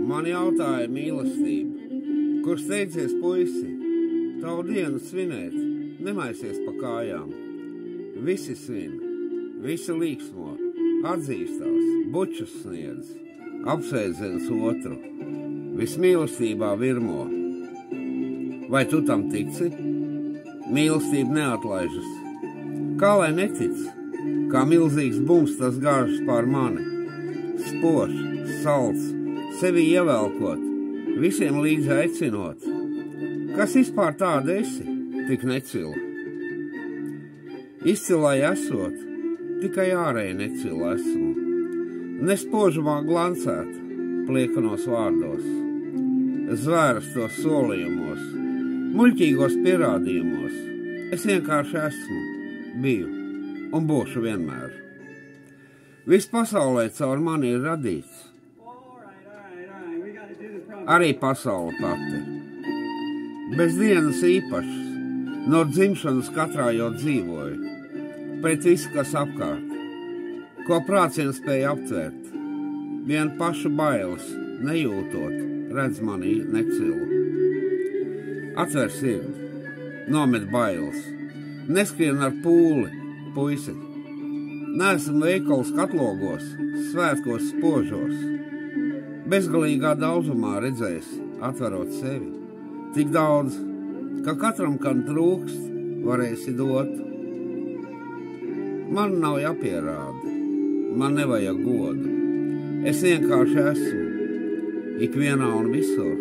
Man jautāja mīlestība, kur steidzies, puisi, tavu dienu svinēt, nemaisies pa kājām. Visi svin, visi līksmo, atzīstās, bučus sniedz, apsveic viens otru, vismīlestībā virmo. Vai tu tam tici? Mīlestība neatlaižas. Kā lai netic, kā milzīgs bums tas gāžas pār mani, spožs, salds, sevi ievelkot, visiem līdzi aicinot. Kas vispār tāda esi, tik necila? Izcilai esot, tikai ārēji necila esmu. Nespožumā glancēt, pliekanos vārdos, zvērstos solījumos, muļķīgos pierādījumos. Es vienkārši esmu, biju un būšu vienmēr. Viss pasaulē caur mani ir radīts. Arī pasaule pati. Bez dienas īpašas, no dzimšanas katrā jau dzīvoju, pret visu, kas apkārt, ko prāciens spēja aptvert, vien pašu bailes, nejūtot, redz mani necilu. Atver sirdi, nomet bailes, neskrien ar pūli, puisi. Neesam veikals katlogos, svētkos spožos. Bezgalīgā daudzumā redzēs, atverot sevi, tik daudz, ka katram, kam trūkst, varēsi dot. Man nav jāpierāda, man nevajag godu. Es vienkārši esmu, ikvienā un visur.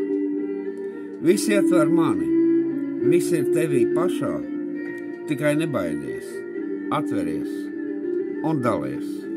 Viss ietver mani, viss ir tevī pašā, tikai nebaidies, atveries un dalies.